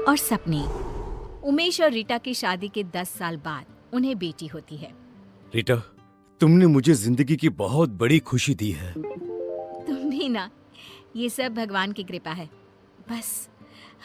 और सपने। उमेश और रीटा की शादी के 10 साल बाद उन्हें बेटी होती है। रीटा, तुमने मुझे जिंदगी की बहुत बड़ी खुशी दी है। तुम भी ना, ये सब भगवान की कृपा है। बस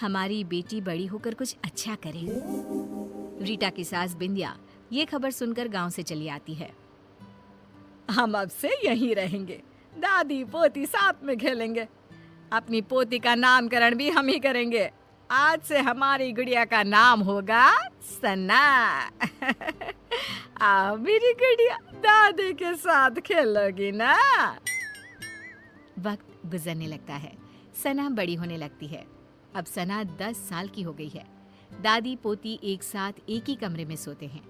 हमारी बेटी बड़ी होकर कुछ अच्छा करे। रीटा की सास बिंदिया ये खबर सुनकर गांव से चली आती है। हम अब से यहीं रहेंगे, दादी पोती साथ में खेलेंगे। अपनी पोती का नामकरण भी हम ही करेंगे। आज से हमारी गुड़िया का नाम होगा सना। आओ मेरी गुड़िया, दादी के साथ खेलोगी ना। वक्त गुजरने लगता है, सना बड़ी होने लगती है। अब सना 10 साल की हो गई है। दादी पोती एक साथ एक ही कमरे में सोते हैं।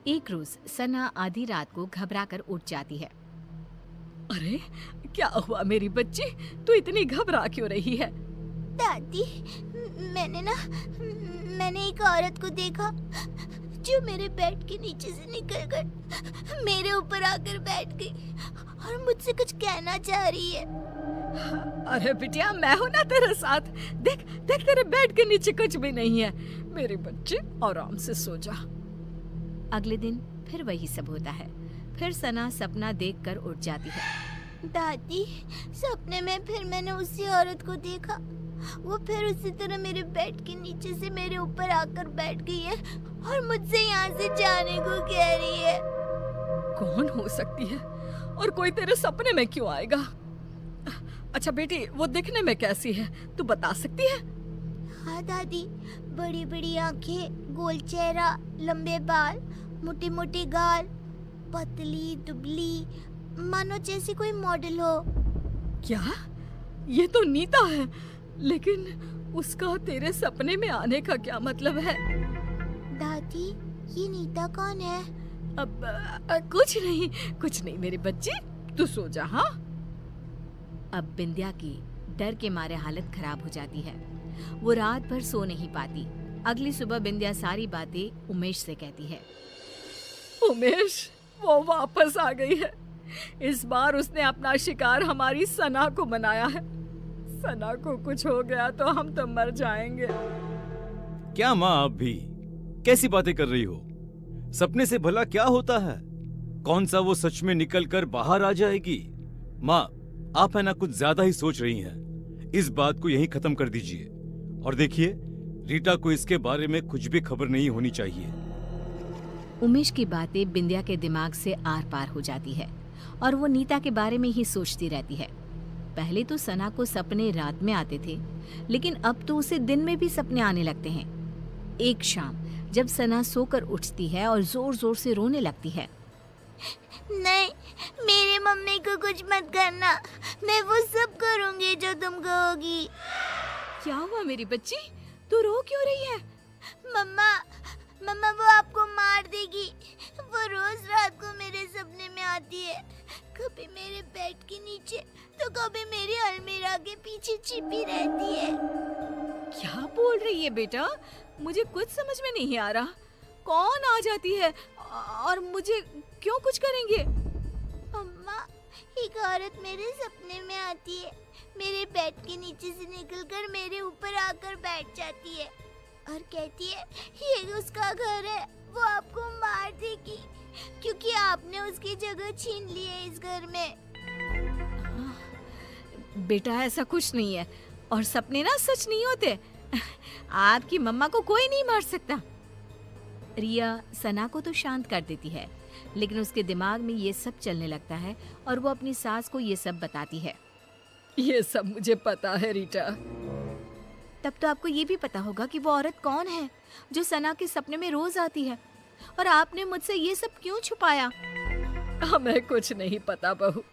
एक रोज सना आधी रात को घबराकर उठ जाती है। अरे क्या हुआ मेरी बच्ची, तू इतनी घबरा क्यों रही है? दादी, मैंने एक औरत को देखा जो मेरे बेड के नीचे से निकलकर मेरे ऊपर आकर बैठ गई और मुझसे कुछ कहना चाह रही है। अरे बिटिया, मैं हूं ना तेरे साथ। देख देख, तेरे बेड के नीचे कुछ भी नहीं है। मेरी बच्ची आराम से सो जा। अगले दिन फिर वही सब होता है। फिर सना सपना देखकर उठ जाती है। दादी, सपने में फिर मैंने उसी औरत को देखा। वो फिर उसी तरह मेरे बेड के नीचे से मेरे ऊपर आकर बैठ गई है और मुझसे यहाँ से जाने को कह रही है। कौन हो सकती है और कोई तेरे सपने में क्यों आएगा? अच्छा बेटी, वो दिखने में कैसी है, तू बता सकती है? हाँ दादी, बड़ी बड़ी आंखें, गोल चेहरा, लंबे बाल, मोटी मोटी गाल, पतली दुबली, मानो जैसे कोई मॉडल हो। क्या? ये तो नीता है, लेकिन उसका तेरे सपने में आने का क्या मतलब है? दादी, ये नीता कौन है? अब कुछ नहीं मेरी बच्ची, तू सो जा। हाँ। अब बिंदिया की डर के मारे हालत खराब हो जाती है। वो रात भर सो नहीं पाती। अगली सुबह बिंदिया सारी बातें उमेश से कहती है। उमेश, वो वापस आ गई है। इस बार उसने अपना शिकार हमारी सना को बनाया है। सना को कुछ हो गया तो हम तो मर जाएंगे। क्या माँ, आप भी कैसी बातें कर रही हो? सपने से भला क्या होता है? कौन सा वो सच में निकल कर बाहर आ जाएगी? माँ, आप है ना कुछ ज्यादा ही सोच रही हैं। इस बात को यहीं खत्म कर दीजिए और देखिए, रीटा को इसके बारे में कुछ भी खबर नहीं होनी चाहिए। उमेश की बातें बिंदिया के दिमाग से आर पार हो जाती है और वो नीता के बारे में ही सोचती रहती है। पहले तो सना को सपने रात में आते थे, लेकिन अब तो उसे दिन में भी सपने आने लगते हैं। एक शाम जब सना सोकर उठती है और जोर जोर से रोने लगती है। नहीं, मेरे मम्मी को कुछ मत करना, मैं वो सब करूंगी जो तुम कहोगी। क्या हुआ मेरी बच्ची, तू रो क्यों रही है? मम्मा वो आपको मार देगी। वो रोज रात को मेरे सपने में आती है, कभी मेरे बेड के नीचे तो कभी मेरी अलमीरा के पीछे छिपी रहती है। क्या बोल रही है बेटा, मुझे कुछ समझ में नहीं आ रहा। कौन आ जाती है और मुझे क्यों कुछ करेंगे? मम्मा, एक औरत मेरे सपने में आती है, मेरे बेड के नीचे से निकलकर मेरे ऊपर आकर बैठ जाती है और कहती है ये उसका घर है, वो आपको मार देगी क्योंकि आपने उसकी जगह छीन ली है इस घर में। बेटा, ऐसा कुछ नहीं है और सपने ना सच नहीं होते। आपकी मम्मा को कोई नहीं मार सकता। रिया सना को तो शांत कर देती है, लेकिन उसके दिमाग में ये सब चलने लगता है और वो अपनी सास को ये सब बताती है। ये सब मुझे पता है रीटा। तब तो आपको ये भी पता होगा कि वो औरत कौन है जो सना के सपने में रोज आती है, और आपने मुझसे ये सब क्यों छुपाया? हमें कुछ नहीं पता बहू,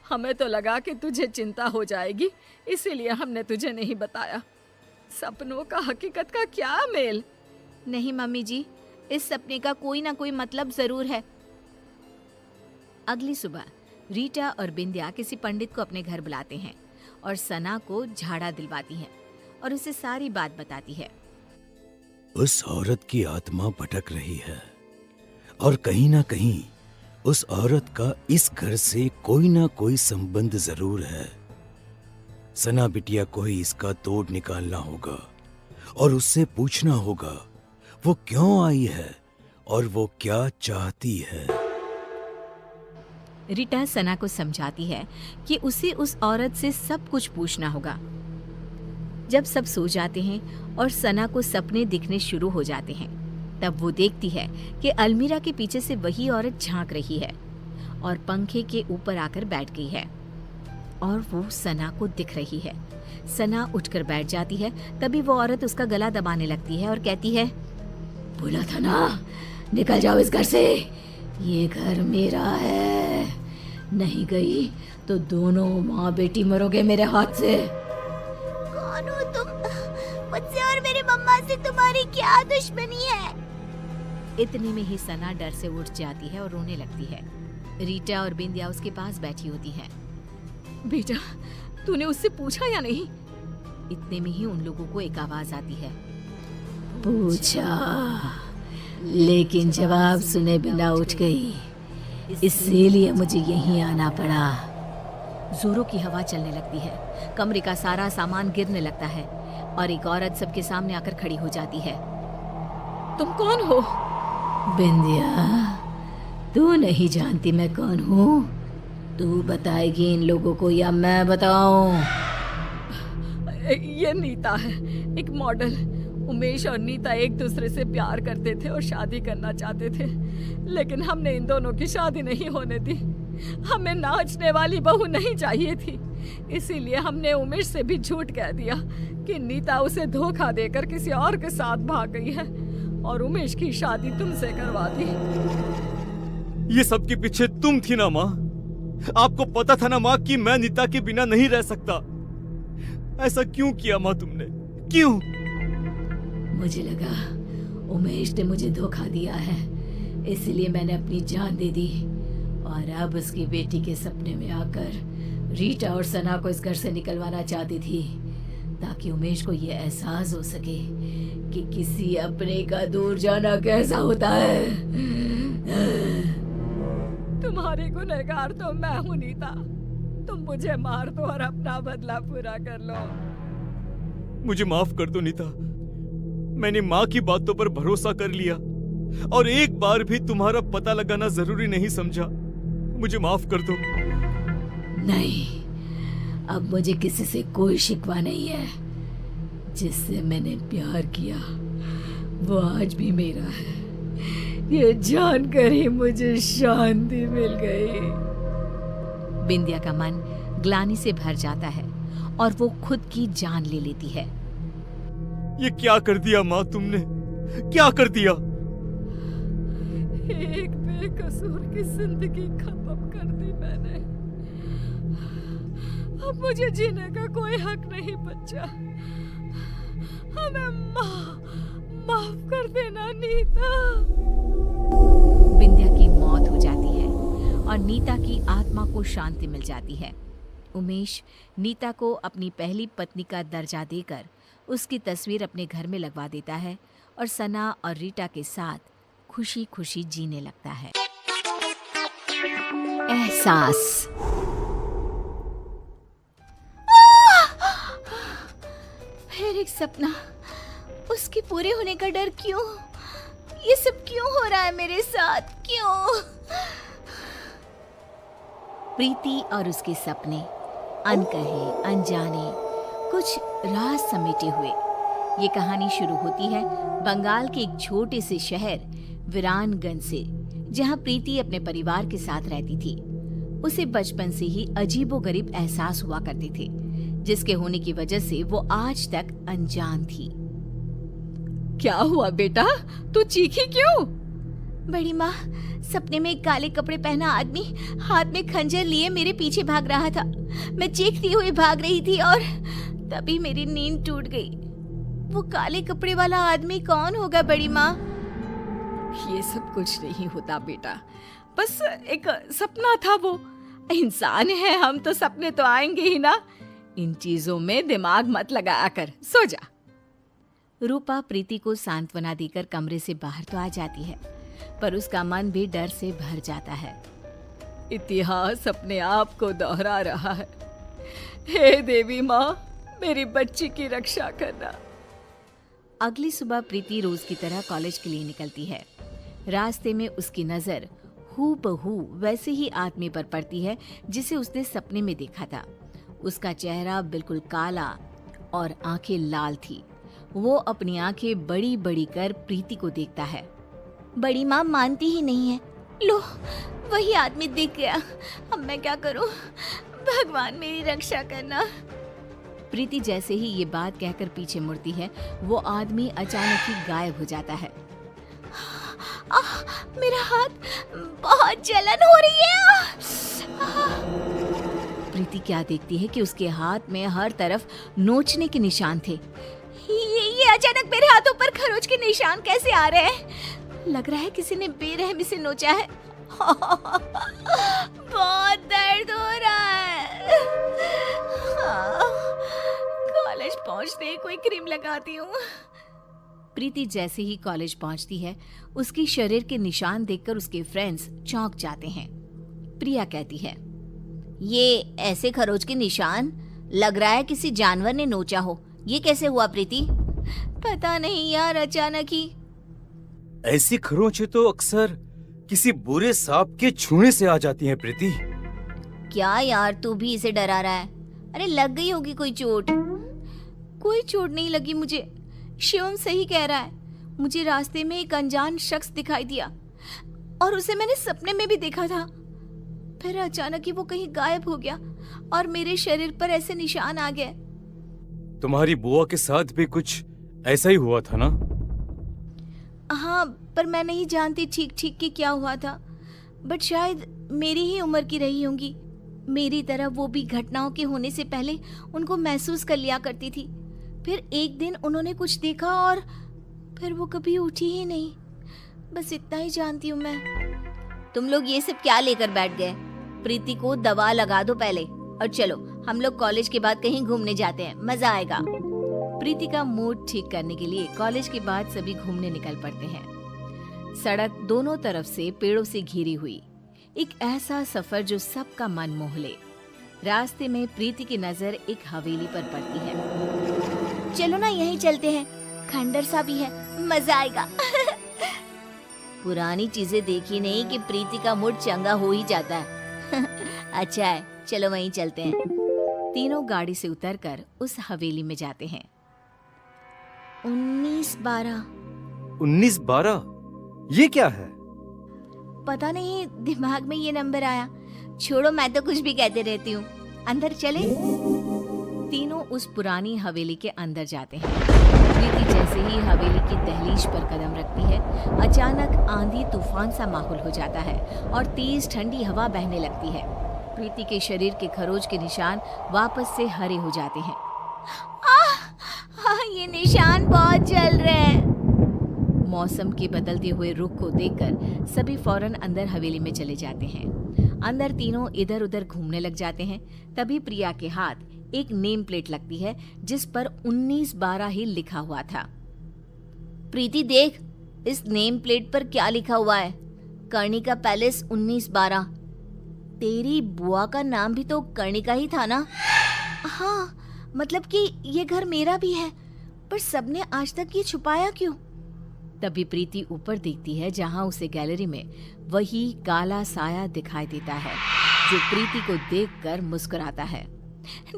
हमें तो लगा कि तुझे चिंता हो जाएगी, इसीलिए हमने तुझे नहीं बताया। सपनों का हकीकत का क्या मेल? नहीं मम्मी जी, इस सपने का कोई ना कोई मतलब जरूर है। अगली सुबह रीटा और बिंदिया किसी पंडित को अपने घर बुलाते हैं और सना को झाड़ा दिलवाती हैं और उसे सारी बात बताती है। उस औरत की आत्मा भटक रही है और कहीं ना कहीं उस औरत का इस घर से कोई ना कोई संबंध जरूर है। सना बिटिया को ही इसका तोड़ निकालना होगा और उससे पूछना होगा वो क्यों आई है और वो क्या चाहती है। रीटा सना को समझाती है कि उसे उस औरत से सब कुछ पूछना होगा। जब सब सो जाते हैं और सना को सपने दिखने शुरू हो जाते हैं, तब वो देखती है कि अलमीरा के पीछे से वही औरत झांक रही है और पंखे के ऊपर आकर बैठ गई है और वो सना को दिख रही है। सना उठकर बैठ जाती है। तभी वो औरत उसका गला दबाने लगती है और कहती है, बोला था ना, निकल जाओ इस घर से, ये घर मेरा है, नहीं गई तो दोनों माँ बेटी मरोगे मेरे हाथ से। कौन हो तुम? मुझसे और मेरी मम्मा से तुम्हारी क्या दुश्मनी है? इतने में ही सना डर से उठ जाती है और रोने लगती है। रीटा और बिंदिया उसके पास बैठी होती है। बेटा, तूने उससे पूछा या नहीं? इतने में ही उन लोगों को एक आवाज आती है, पूछा लेकिन जवाब सुने बिना उठ गई, इसीलिए मुझे यहीं आना पड़ा। जोरों की हवा चलने लगती है, कमरे का सारा सामान गिरने लगता है और एक औरत सबके सामने आकर खड़ी हो जाती है। तुम कौन हो? बिंदिया, तू नहीं जानती मैं कौन हूँ? तू बताएगी इन लोगों को या मैं बताऊं? ये नीता है, एक मॉडल। उमेश और नीता एक दूसरे से प्यार करते थे और शादी करना चाहते थे, लेकिन हमने इन दोनों की शादी नहीं होने दी। हमें नाचने वाली बहू नहीं चाहिए थी, इसीलिए हमने उमेश से भी झूठ कह दिया कि नीता उसे धोखा देकर किसी और के साथ भाग गई है और उमेश की शादी तुमसे करवा दी। ये सब के पीछे तुम थी ना माँ? आपको पता था ना माँ कि मैं नीता के बिना नहीं रह सकता। ऐसा क्यों किया माँ तुमने? क्यों? मुझे लगा उमेश ने मुझे धोखा दिया है, इसलिए मैंने अपनी जान दे दी और अब उसकी बेटी के सपने में आकर रीटा और सना को इस घर से निकलवाना चाहती थी, ताकि उमेश को ये एहसास हो सके कि किसी अपने का दूर जाना कैसा होता है। तुम्हारी गुनहगार तो मैं हूँ नीता, तुम मुझे मार दो और अपना बदला पूरा कर लो। मुझे माफ कर दो नीता, मैंने माँ की बातों पर भरोसा कर लिया और एक बार भी तुम्हारा पता लगाना जरूरी नहीं समझा। मुझे माफ कर दो। नहीं, अब मुझे किसी से कोई शिकवा नहीं है। जिससे मैंने प्यार किया वो आज भी मेरा है, ये जानकर ही मुझे शांति मिल गई। बिंदिया का मन ग्लानि से भर जाता है और वो खुद की जान ले लेती है। ये क्या कर दिया माँ तुमने? क्या कर दिया? एक बेकसूर की जिंदगी खत्म कर दी मैंने। अब मुझे जीने का कोई हक नहीं बचा। हमें माफ कर देना नीता। बिंदिया की मौत हो जाती है और नीता की आत्मा को शांति मिल जाती है। उमेश नीता को अपनी पहली पत्नी का दर्जा देकर उसकी तस्वीर अपने घर में लगवा देता है और सना और रीटा के साथ खुशी खुशी जीने लगता है। एहसास। फिर एक सपना, उसके पूरे होने का डर क्यों? ये सब क्यों हो रहा है मेरे साथ? क्यों? प्रीति और उसके सपने, अनकहे अनजाने, कुछ राज समेटे हुए। ये कहानी शुरू होती है बंगाल के एक छोटे से शहर वीरानगंज से, जहाँ प्रीति अपने परिवार के साथ रहती थी। उसे बचपन से ही अजीबोगरीब एहसास हुआ करते थे, जिसके होने की वजह से वो आज तक अनजान थी। क्या हुआ बेटा, तू चीखी क्यों? बड़ी माँ, सपने में एक काले कपड़े पहना आदमी हाथ में खंजर लिए मेरे पीछे भाग रहा था। मैं चीखती हुई भाग रही थी और तभी मेरी नींद टूट गई। वो काले कपड़े वाला आदमी कौन होगा बड़ी माँ? ये सब कुछ नहीं होता बेटा, बस एक सपना था। वो इंसान है हम, तो सपने तो आएंगे ही ना। इन चीजों में दिमाग मत लगाया कर, सो जा। रूपा प्रीति को सांत्वना देकर कमरे से बाहर तो आ जाती है, पर उसका मन भी डर से भर जाता है। इतिहास अपने आप को दोहरा रहा है। हे देवी माँ, मेरी बच्ची की रक्षा करना। अगली सुबह प्रीति रोज की तरह कॉलेज के लिए निकलती है। रास्ते में उसकी नजर हूबहू वैसे ही आदमी पर पड़ती है जिसे उसने सपने में देखा था। उसका चेहरा बिल्कुल काला और आंखें लाल थी। वो अपनी आंखें बड़ी बड़ी कर प्रीति को देखता है। बड़ी माँ मानती ही नहीं है। लो, वही आदमी दिख गया। अब मैं क्या करूं? भगवान मेरी रक्षा करना। प्रीति जैसे ही ये बात कहकर पीछे मुड़ती है, वो आदमी अचानक ही गायब हो जाता है। मेरा हाथ बहुत जलन हो रही है। प्रीति क्या देखती है कि उसके हाथ में हर तरफ नोचने के निशान थे। ये अचानक मेरे हाथों पर खरोच के निशान कैसे आ रहे हैं? लग रहा है किसी ने बेरहमी से नोचा है। बहुत दर्द हो रहा है। कॉलेज पहुंचते ही कोई क्रीम लगाती हूँ। प्रीति जैसे ही कॉलेज पहुंचती है, उसकी शरीर के निशान देखकर उसके फ्रेंड्स चौंक जाते हैं। प्रिया कहती है, ये ऐसे खरोच के निशान लग रहा है किसी जानवर ने नोचा हो। ये कैसे हुआ प्रीति? पता नहीं यार, अचानक ही। ऐसी खरोंचें तो अक्सर किसी बुरे सांप के छूने से आ जाती हैं प्रीति। क्या यार, तू भी इसे डरा रहा है? अरे लग गई होगी कोई चोट। कोई चोट नहीं लगी मुझे। शिवम सही कह रहा है। मुझे रास्ते में एक अनजान शख्स दिखाई दिया और उसे मैंने सपने में भी देखा था। फिर अचानक ही वो कहीं गायब हो गया और मेरे शरीर पर ऐसे निशान आ गए। तुम्हारी बुआ के साथ भी कुछ ऐसा ही हुआ था ना? हाँ, पर मैं नहीं जानती ठीक ठीक कि क्या हुआ था। बट शायद मेरी ही उम्र की रही होंगी। मेरी तरह वो भी घटनाओं के होने से पहले उनको महसूस कर लिया करती थी। फिर एक दिन उन्होंने कुछ देखा और फिर वो कभी उठी ही नहीं। बस इतना ही जानती हूँ मैं। तुम लोग ये सब क्या लेकर बैठ गए? प्रीति को दवा लगा दो पहले और चलो हम लोग कॉलेज के बाद कहीं घूमने जाते हैं, मजा आएगा। प्रीति का मूड ठीक करने के लिए कॉलेज के बाद सभी घूमने निकल पड़ते हैं। सड़क दोनों तरफ से पेड़ों से घिरी हुई, एक ऐसा सफर जो सबका मन मोह ले। रास्ते में प्रीति की नजर एक हवेली पर पड़ती है। चलो ना यहीं चलते हैं, खंडर सा भी है, मजा आएगा। पुरानी चीजें देखी नहीं कि प्रीति का मूड चंगा हो ही जाता है। अच्छा है, चलो वहीं चलते हैं। तीनों गाड़ी से उतरकर उस हवेली में जाते हैं। 19-12। 19-12? ये क्या है? पता नहीं, दिमाग में ये नंबर आया। छोड़ो, मैं तो कुछ भी कहते रहती हूँ। अंदर चले। तीनों उस पुरानी हवेली के अंदर जाते हैं। प्रीति जैसे ही हवेली की दहलीज पर कदम रखती है, अचानक आंधी तूफान सा माहौल हो जाता है और तेज ठंडी हवा बहने लगती है। प्रीति के शरीर के खरोच के निशान वापस से हरे हो जाते हैं। ये निशान बहुत जल रहे हैं। मौसम के बदलते हुए रुख को देखकर सभी फौरन अंदर हवेली में चले जाते हैं। अंदर तीनों इधर उधर घूमने लग जाते हैं। तभी प्रिया के हाथ एक नेम प्लेट लगती है जिस पर 19-12 ही लिखा हुआ था। प्रीति देख, इस नेम प्लेट पर क्या लिखा हुआ है? कर्णिका पैलेस 19-12। तेरी बुआ का नाम भी तो कर्णिका ही था ना? हाँ, मतलब कि ये घर मेरा भी है, पर सबने आज तक ये छुपाया क्यों? तभी प्रीति ऊपर देखती है जहां उसे गैलरी में वही काला साया दिखाई देता है जो प्रीति को देखकर मुस्कुराता है।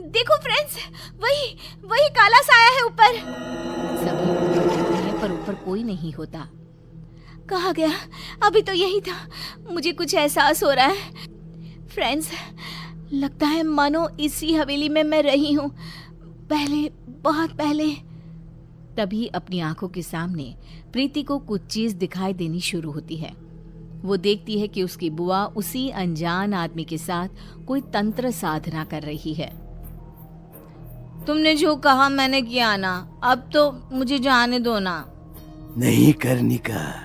देखो फ्रेंड्स, वही काला साया है ऊपर। सभी ऊपर देखते हैं पर ऊपर कोई नहीं होता। कहाँ गया? अभी तो यही था। मुझे कुछ एहसास हो रहा है। फ्रेंड्स, लगता है मानो इसी हवेली में मैं रही हूँ, पहले, बहुत पहले। तभी अपनी आंखों के सामने प्रीति को कुछ चीज दिखाई देनी शुरू होती है। वो देखती है कि उसकी बुआ उसी अनजान आदमी के साथ कोई तंत्र साधना कर रही है। तुमने जो कहा मैंने किया ना, अब तो मुझे जाने दो ना। नहीं कर्णिका,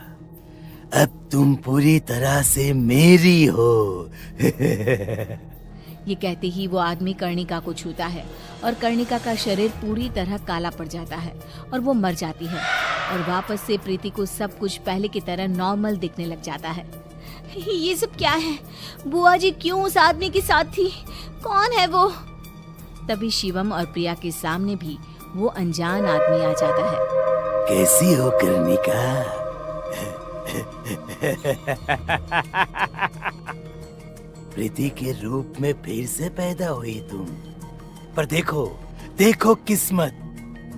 अब तुम पूरी तरह से मेरी हो। ये कहते ही वो आदमी कर्णिका को छूता है और कर्णिका का शरीर पूरी तरह काला पड़ जाता है और वो मर जाती है और वापस से प्रीति को सब कुछ पहले की तरह नॉर्मल दिखने लग जाता है। ये सब क्या है? बुआ जी क्यों उस आदमी के साथ थी? कौन है वो? तभी शिवम और प्रिया के सामने भी वो अनजान आदमी आ जाता है। कैसी हो कर्णिका? प्रीति के रूप में फिर से पैदा हुई तुम। पर देखो देखो किस्मत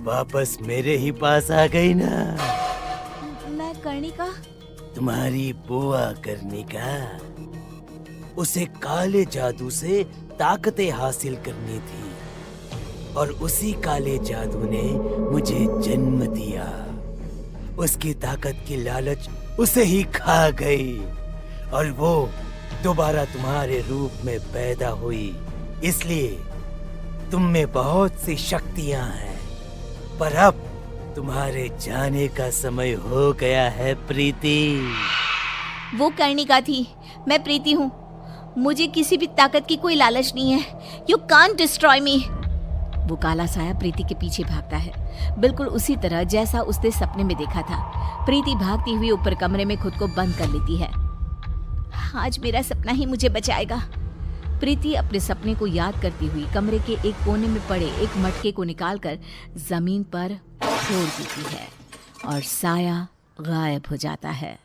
वापस मेरे ही पास आ गई ना। मैं कर्णिका? तुम्हारी बुआ कर्णिका। उसे काले जादू से ताकतें हासिल करनी थी और उसी काले जादू ने मुझे जन्म दिया। उसकी ताकत की लालच उसे ही खा गई और वो दोबारा तुम्हारे रूप में पैदा हुई। इसलिए तुम में बहुत सी शक्तियां हैं, पर अब तुम्हारे जाने का समय हो गया है प्रीति। वो कर्णिका थी, मैं प्रीति हूँ। मुझे किसी भी ताकत की कोई लालच नहीं है। यू कांट डिस्ट्रॉय मी। वो काला साया प्रीति के पीछे भागता है, बिल्कुल उसी तरह जैसा उसने सपने में देखा था। प्रीति भागती हुई ऊपर कमरे में खुद को बंद कर लेती है। आज मेरा सपना ही मुझे बचाएगा। प्रीति अपने सपने को याद करती हुई कमरे के एक कोने में पड़े एक मटके को निकालकर जमीन पर छोड़ देती है और साया गायब हो जाता है।